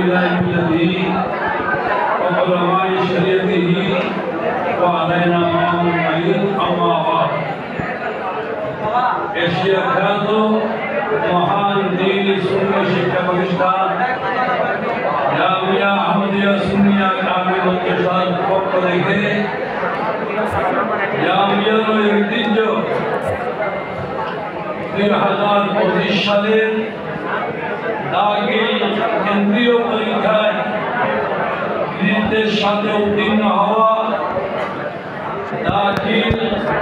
ولايته وعلماء شريعته وعلينا معهم أجمعين أما بعد Asia খ্যাত মহান দ্বীনি সুন্নি শিক্ষা প্রতিষ্ঠান জামিয়া আহমদিয়া সুন্নিয়া কামিল মাদ্রাসার পক্ষ থেকে জামিয়ার ঐতিহ্য 2025 সালের দাখিল কেন্দ্রীয় পরীক্ষায় কৃতিত্বের সাথে উত্তীর্ণ হওয়া দাখিল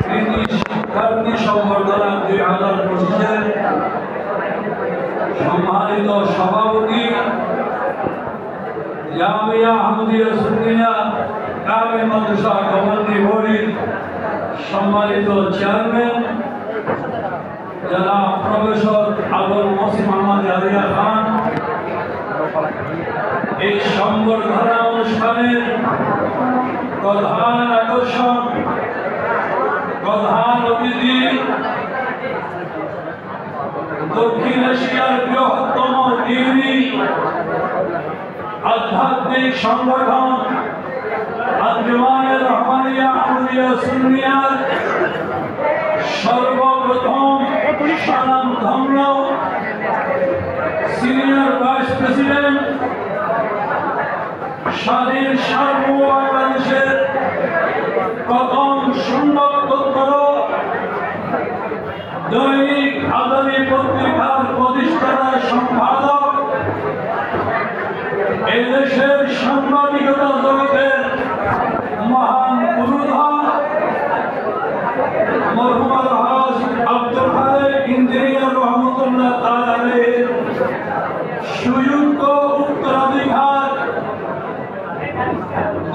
কৃতি শিক্ষার্থী সংবর্ধনা 2025-এর সম্মানিত সভাপতি জামিয়া আহমদিয়া সুন্নিয়া কামিল মাদ্রাসা গভর্নিং বডির সম্মানিত চেয়ারম্যান জনাব প্রফেসর আবুল মহসিন মোহাম্মদ আলিয়া খান, এই সংবর্ধনা অনুষ্ঠানের প্রধান আকর্ষণ, প্রধান অতিথি দক্ষিণ এশিয়ার বৃহত্তম দ্বীনি আধ্যাত্মিক সংগঠন আঞ্জুমানে রহমানিয়া আহমদিয়া সুন্নিয়ার সর্বপ্রথম স্বনামধন্য সিনিয়র ভাইস প্রেসিডেন্ট স্বাধীন সার্বভৌম বাংলাদেশের প্রথম সংবাদপত্র দৈনিক আজাদী পত্রিকার প্রতিষ্ঠাতা সম্পাদক, এদেশের সাংবাদিকতা জগতের মহান পুরোধা মরহুম আলহাজ আব্দুল খালেক ইঞ্জিনিয়ার রহমতুল্লাহ তাআলার সুযোগ্য উত্তরাধিকার,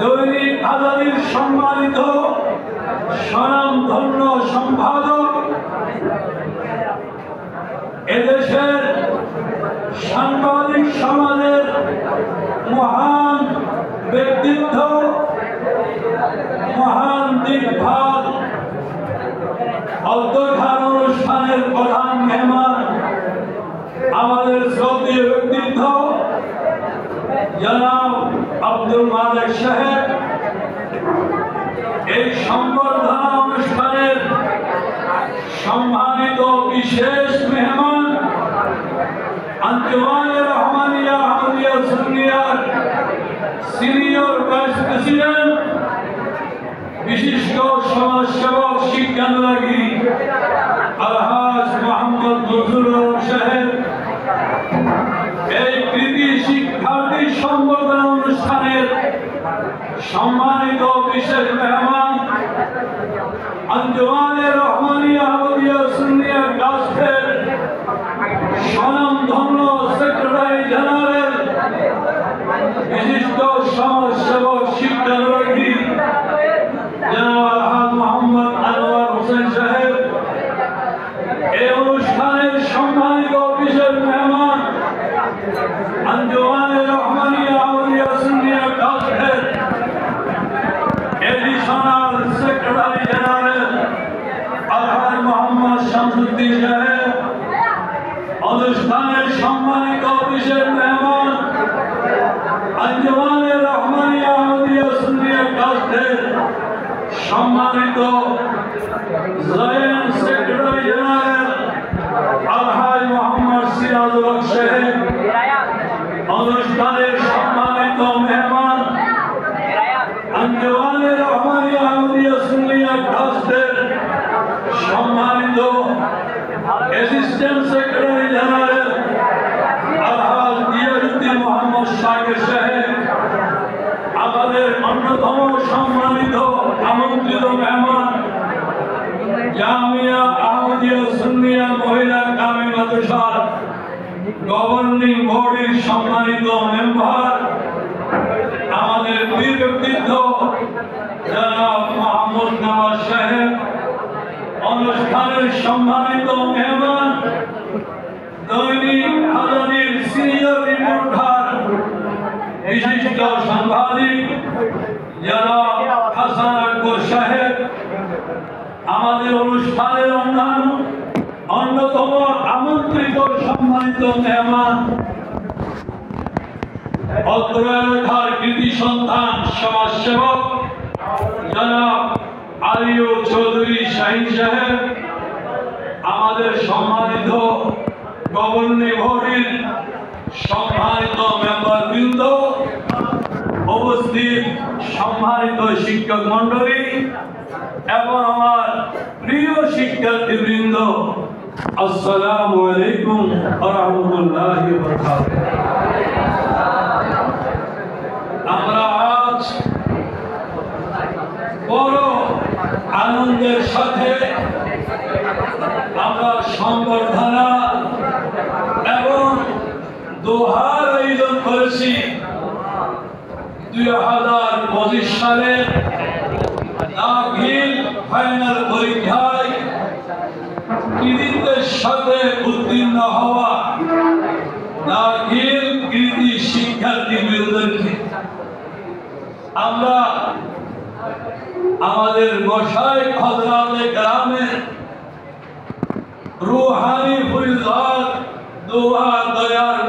দৈনিক আজাদীর সম্মানিত স্বনামধন্য সম্পাদক, এদেশের সাংবাদিক সমাজের মহান ব্যক্তিত্ব, মহান দিকভাগ, অধ্যক্ষার অনুষ্ঠানের প্রধান মেহমান আমাদের শ্রদ্ধেয় ব্যক্তিত্ব জনাব আব্দুল মালেক সাহেব, এই সংবর্ধনা অনুষ্ঠানের সম্মানিত বিশেষ মেহমান আঞ্জুমানে রহমানিয়া আহমদিয়া সুন্নিয়ার সিনিয়র ভাইস প্রেসিডেন্ট, বিশিষ্ট সমাজসেবক, শিক্ষানুরাগী আলহাজ মোহাম্মদ নজরুল সাহেব, এই কৃতি শিক্ষার্থী সংবর্ধনা অনুষ্ঠানের সম্মানিত বিশেষ মেহমান আঞ্জুমানে রহমানিয়া আহমদিয়া সুন্নিয়া ট্রাস্টের স্বনামধন্য সেক্রেটারি জেনারেল, বিশিষ্ট সমাজসেবক, শিক্ষানুরাগী জনাব আলহাজ মোহাম্মদ আনোয়ার হোসেন সাহেব, এই অনুষ্ঠানের সম্মানিত বিশেষ মেহমান আঞ্জুমানে রহমানিয়া আহমদিয়া সুন্নিয়া ট্রাস্টের এডিশনাল সেক্রেটারি জেনারেল আলহাজ মোহাম্মদ শামসুদ্দিন সাহেব, অনুষ্ঠানের সম্মানিত বিশেষ মেহমান আঞ্জুমানে রহমানিয়া আহমদিয়া সুন্নিয়া ট্রাস্টের সম্মানিত জয়েন্ট সেক্রেটারি জেনারেল আলহাজ মোহাম্মদ সিরাজুল হক সাহেব, অনুষ্ঠানের সম্মানিত মেহমান আঞ্জুমানে রহমানিয়া আহমদিয়া সুন্নিয়া ট্রাস্টের সম্মানিত অ্যাসিস্ট্যান্ট সেক্রেটারি জেনারেল আলহাজ জিয়াউদ্দিন মোহাম্মদ শাকির সাহেব, আমাদের অন্যতম সম্মানিত আমন্ত্রিত মেহমান জামিয়া আহমদিয়া সুন্নিয়া মহিলা কামিল মাদ্রাসার গভর্নিং বডির সম্মানিত মেম্বার, আমাদের বীর ব্যক্তিত্ব জনাব মাহমুদ নওয়াজ সাহেব, অনুষ্ঠানের সম্মানিত মেহমান দৈনিক আজাদীর সিনিয়র রিপোর্টার, বিশিষ্ট সাংবাদিক জনাব হাসান আকবর সাহেব, আমাদের অনুষ্ঠানের অন্যতম আমন্ত্রিত সম্মানিত মেহমান অত্র এলাকার কৃতি সন্তান সমাজসেবক জনাব আলিউ চৌধুরী শাহিন সাহেব, আমাদের সম্মানিত গভর্নিং বডির সম্মানিত মেম্বারবৃন্দ, উপস্থিত সম্মানিত শিক্ষক মন্ডলী এবং আমার প্রিয় শিক্ষার্থীবৃন্দ, আসসালামু আলাইকুম ওয়া রাহমাতুল্লাহি ওয়া বারাকাতুহু। আমরা আজ বড় আনন্দের সাথে আমরা সংবর্ধনা এবং দোহার আয়োজন করেছি 2025 সালের দাখিল ফাইনাল পরীক্ষায় কৃতিত্বের সাথে উত্তীর্ণ হওয়া দাখিল কৃতি শিক্ষার্থীবৃন্দকে আমরা আমাদের গোসাই খদরাতে গ্রামে রুহানি ফরিয়াদ দোয়া দয়ার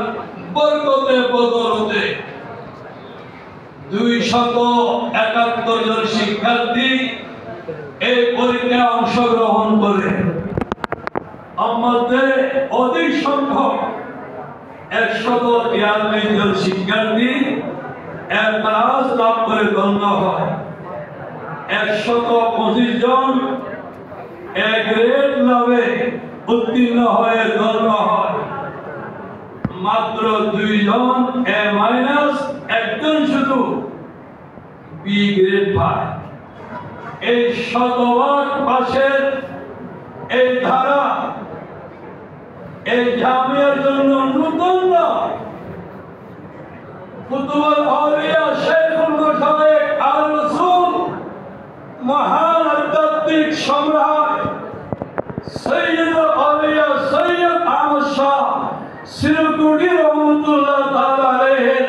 বরকতে বদলতে 271 জন শিক্ষার্থী এই পরীক্ষায় অংশগ্রহণ করে আমাদের অধিক সংখ্যক 143 জন শিক্ষার্থী এ ক্লাস লাভ করে গণ্য হয়। 125 জন এ গ্রেড লাভে উত্তীর্ণ হয়ে গণ্য হয়। মাত্র 2 জন এ মাইনাস, একজন শুধু বি গ্রেড পায়। এই শতভাগ পাশের এই ধারা এই জামিয়ার জন্য নতুন নয়। কুতুবুল আউলিয়া শেখুল মাশায়েখ আল রাসূল মহান আধ্যাত্মিক সম্রাট সৈয়দুল আউলিয়া সৈয়দ আহমদ শাহ সিরকুটি রহমাতুল্লাহ তাআলা আলাইহির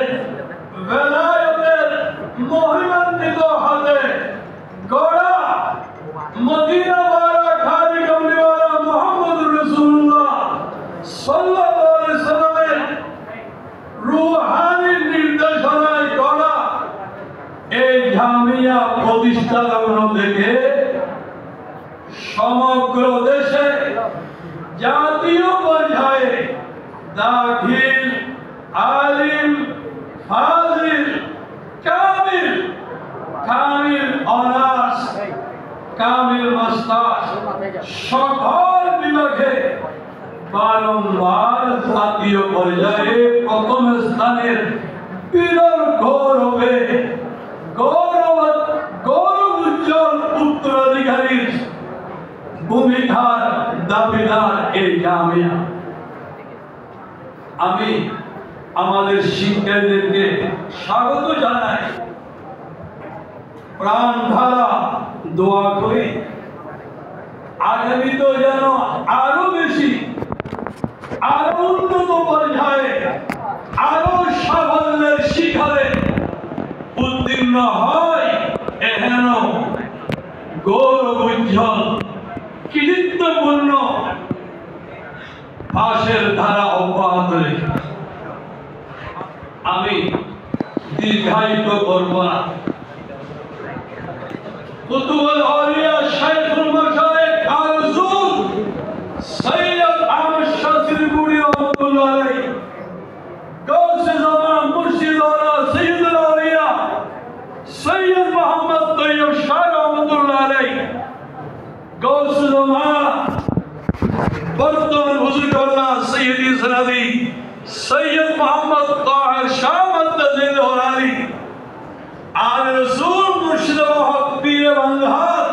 বেলায়েতের মহিমান্বিত হাতে গড়া মদিনা ওয়ালা খালি কামলিওয়ালা মুহাম্মদুর রাসূলুল্লাহ সাল্লাল্লাহু আলাইহি সাল্লামের রূহানি নির্দেশনায় গড়া এই জামিয়া প্রতিষ্ঠা লগ্ন থেকে সমগ্র দেশে জাতীয় পর্যায়ে দাখিল, আলিম, ফাজিল, কামিল, কামিল অনার্স, কামিল মাস্টার্স সকল বিভাগে বারংবার জাতীয় পর্যায়ে প্রথম স্থানের বীর গৌরবে গৌরব উজ্জ্বল উত্তরাধিকারীর ভূমিকার দাবিদার এই জামিয়া। আমি আমাদের শিক্ষার্থীদেরকে স্বাগত জানাই, প্রাণ ঢালা দোয়া করি আগামীতে যেন আরো বেশি, আরো উন্নত পর্যায়ে, আরো সাফল্যের শিখরে উত্তীর্ণ হয়। এহেন গৌরব উজ্জ্বল কৃতিত্বপূর্ণ পাশের ধারা অব্যাহত রেখে আমি দীর্ঘায়িত করব না। কুতুবুল আউলিয়া শেখুল মাশায়েখ আল রাসূল সৈয়দ আহমদ শাহ সিরকুটি রহমাতুল্লাহ আলাইহি, গাউসে জামান মুর্শিদ ওয়ালা সৈয়দুল আউলিয়া সৈয়দ মুহাম্মদ তৈয়ব শাহ রহমাতুল্লাহ আলাইহি, গাউসে জামান বর্তমান হুজুর আল্লাহ সৈয়দি সনদি সৈয়দ মোহাম্মদ তাহের শাহ মুতাজিল হলালি, আল রাসূল মুর্শিদ হক পীর বাংলার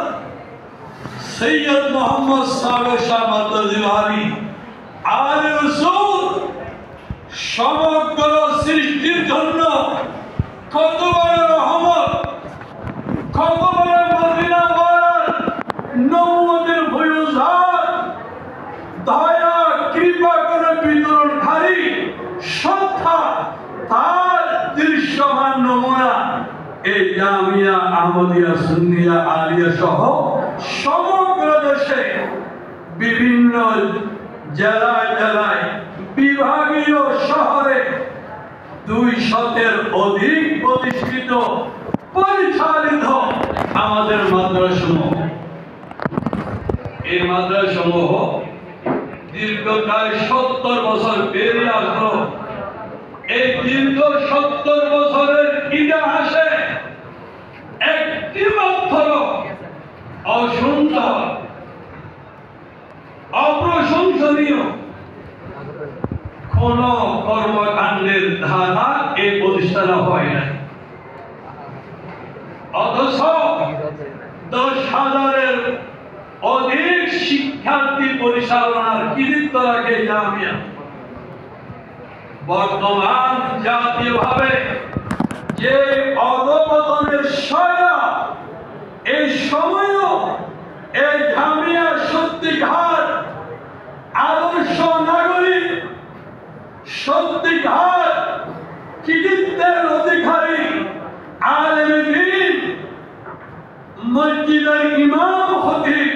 সৈয়দ মোহাম্মদ সাগর শাহ মুতাজিল হলালি, আল রাসূল সমগ্র সৃষ্টির জন্য কত বড় রহমত, কত বড় মদিনা ওয়ালার নবুয়তের ফয়সাল, দয়া কৃপা করে বিতরণকারী সত্তা, তার দৃশ্যমান নমুনা এই জামিয়া আহমদিয়া সুন্নিয়া আলিয়া সহ সমগ্র দেশে বিভিন্ন জেলায় জেলায় বিভাগীয় শহরে 200-এর অধিক প্রতিষ্ঠিত পরিচালিত আমাদের মাদ্রাসাসমূহ। এই মাদ্রাসাসমূহ দীর্ঘকাল 70 বছর পেরিয়ে আসলো। এই দীর্ঘ 70 বছরের ইতিহাসে একটি মাত্র অসুন্দর অপ্রশংসনীয় কোন কর্মকাণ্ডের ধারা এই প্রতিষ্ঠানে হয় না। অথচ 10,000-এর অধিক শিক্ষার্থী পরিচালনার কৃতিত্ব রাখে জামিয়া। বর্তমান জাতীয়ভাবে যে অধঃপতনের সয়া, এই সময়ও এই জামিয়া সত্যিকার আদর্শ নাগরিক, সত্যিকার কৃতিত্বের অধিকারী আলেম দ্বীন, মসজিদের ইমাম, খতিব,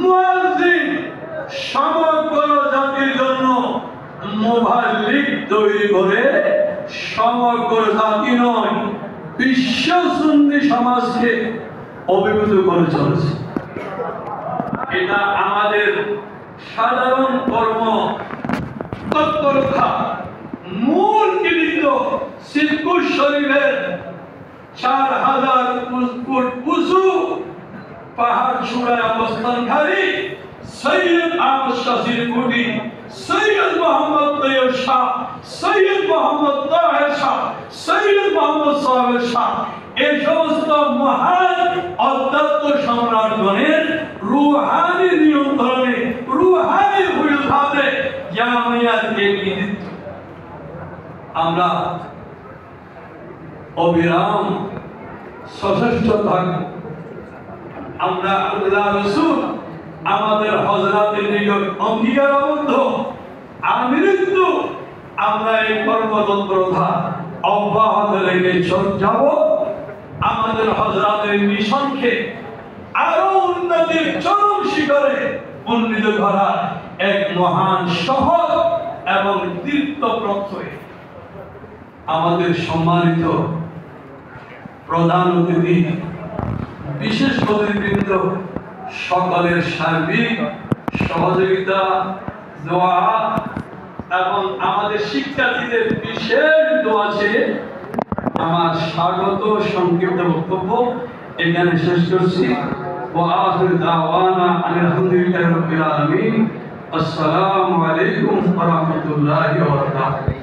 মুয়াজ্জিন সমগ্র জাতির জন্য মুবাল্লিগ তৈরি করে সমগ্র জাতি নয়, বিশ্ব সুন্নি সমাজকে অভিভূত করে চলেছে। এটা আমাদের সাধারণ কর্ম তৎপরতা। মূল কৃতিত্ব সিরকুট শরীফের 4000 ফুট উঁচু পাহাড় চূড়ায় অবস্থানকারী সৈয়দ আহমদ শাহ সিরকুটি, সৈয়দ মোহাম্মদ তৈয়ব শাহ, সৈয়দ মোহাম্মদ তাহের শাহ, সৈয়দ মোহাম্মদ সাহেব শাহ, এই সমস্ত মহান অধ্যাত্ম সম্রাটগণের রুহানি নিয়ন্ত্রণে, রুহানি ভূমিকাতে জামিয়ার এই কৃতিত্ব আমরা অবিরাম সচেষ্ট থাকব। আমরা আল্লাহ রাসূল আমাদের হযরতের নিকট অঙ্গীকারবদ্ধ আমৃত্যু আমরা এই কর্মতৎপরতা অব্যাহত রেখে যাব। আমাদের হযরতের মিশনকে আরো উন্নতির চরম শিখরে উন্নীত করার এক মহান সহজ এবং তীর্থ প্রত্যয় আমাদের সম্মানিত প্রধান অতিথি, বিশেষ অতিথিবৃন্দ সকলের সার্বিক সহযোগিতা, দোয়া এবং আমাদের শিক্ষার্থীদের বিশেষ দোয়া চেয়ে আমার স্বাগত সংক্ষিপ্ত বক্তব্য এখানে শেষ করছি। ওয়া আখিরু দাওয়ানা আলহামদুলিল্লাহি রাব্বিল আলামিন। আসসালামু আলাইকুম ওয়া রাহমাতুল্লাহি ওয়া বারাকাতুহু।